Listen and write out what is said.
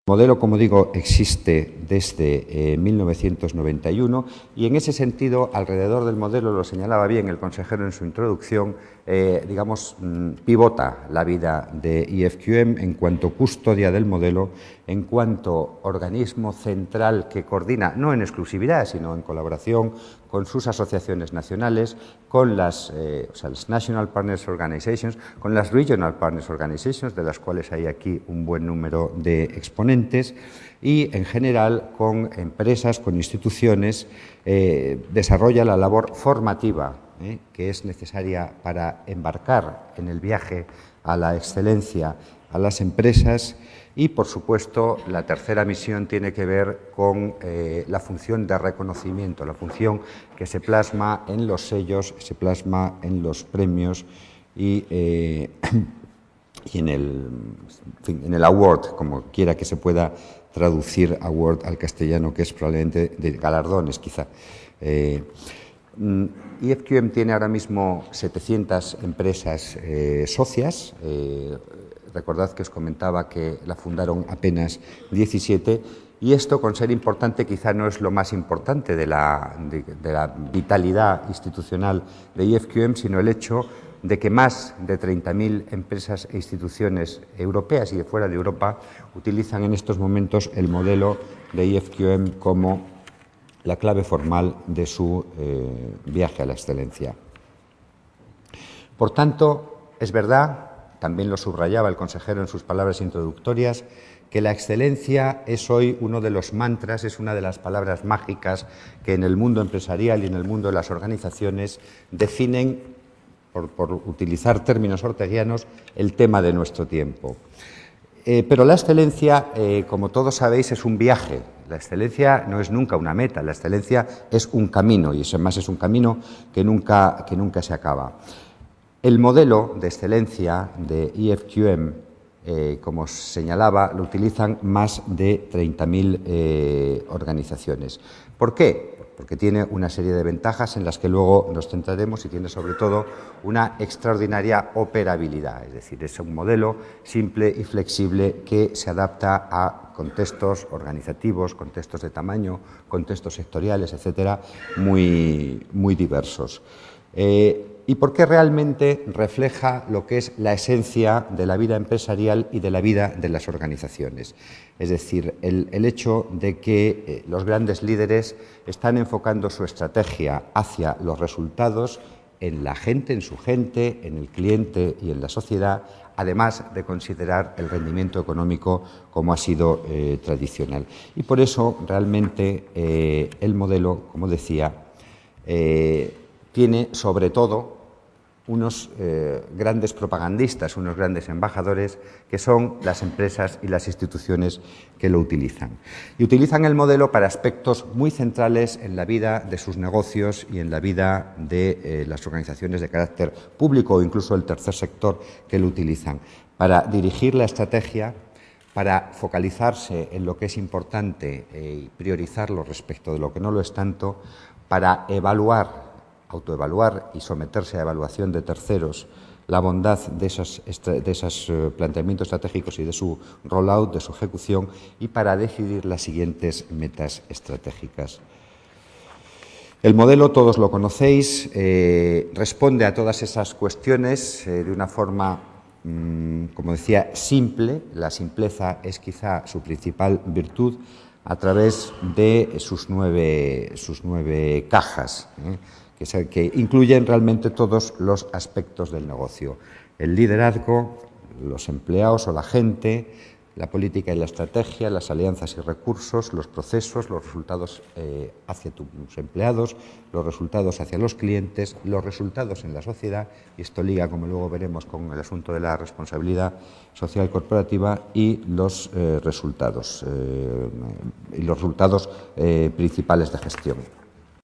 modelo, como digo, existe desde 1991 y en ese sentido, alrededor del modelo, lo señalaba bien el consejero en su introducción, pivota la vida de IFQM en cuanto custodia del modelo, en cuanto organismo central que coordina, no en exclusividad, sino en colaboración con sus asociaciones nacionales, con las National Partners Organizations, con las Regional Partners Organizations, de las cuales hay aquí un buen número de exponentes, y en general con empresas, con instituciones, desarrolla la labor formativa que es necesaria para embarcar en el viaje a la excelencia a las empresas. Y, por supuesto, la tercera misión tiene que ver con la función de reconocimiento, la función que se plasma en los sellos, se plasma en los premios y en el award, como quiera que se pueda traducir award al castellano, que es probablemente de galardones, quizá. IFQM tiene ahora mismo 700 empresas socias. Recordad que os comentaba que la fundaron apenas 17 y esto, con ser importante, quizá no es lo más importante de la vitalidad institucional de IFQM, sino el hecho de que más de 30.000 empresas e instituciones europeas y de fuera de Europa utilizan en estos momentos el modelo de IFQM como la clave formal de su viaje a la excelencia. Por tanto, es verdad, también lo subrayaba el consejero en sus palabras introductorias, que la excelencia es hoy uno de los mantras, es una de las palabras mágicas que en el mundo empresarial y en el mundo de las organizaciones definen, por utilizar términos orteguianos, el tema de nuestro tiempo. Pero la excelencia, como todos sabéis, es un viaje. La excelencia no es nunca una meta, la excelencia es un camino y además es un camino que nunca se acaba. El modelo de excelencia de IFQM, como os señalaba, lo utilizan más de 30.000 organizaciones. ¿Por qué? Porque tiene una serie de ventajas en las que luego nos centraremos y tiene sobre todo una extraordinaria operabilidad, es decir, es un modelo simple y flexible que se adapta a contextos organizativos, contextos de tamaño, contextos sectoriales, etcétera, muy diversos. Y porque realmente refleja lo que es la esencia de la vida empresarial y de la vida de las organizaciones. Es decir, el hecho de que los grandes líderes están enfocando su estrategia hacia los resultados en la gente, en su gente, en el cliente y en la sociedad, además de considerar el rendimiento económico como ha sido tradicional. Y por eso, realmente, el modelo, como decía, tiene sobre todo unos grandes propagandistas, unos grandes embajadores, que son las empresas y las instituciones que lo utilizan. Y utilizan el modelo para aspectos muy centrales en la vida de sus negocios y en la vida de las organizaciones de carácter público o incluso el tercer sector que lo utilizan, para dirigir la estrategia, para focalizarse en lo que es importante y priorizarlo respecto de lo que no lo es tanto, para autoevaluar y someterse a evaluación de terceros la bondad de esos planteamientos estratégicos y de su rollout, de su ejecución, y para decidir las siguientes metas estratégicas. El modelo, todos lo conocéis, responde a todas esas cuestiones de una forma, como decía, simple. La simpleza es quizá su principal virtud, a través de sus nueve cajas, que incluyen realmente todos los aspectos del negocio: el liderazgo, los empleados o la gente, la política y la estrategia, las alianzas y recursos, los procesos, los resultados hacia tus empleados, los resultados hacia los clientes, los resultados en la sociedad, y esto liga, como luego veremos, con el asunto de la responsabilidad social corporativa, y los resultados principales de gestión.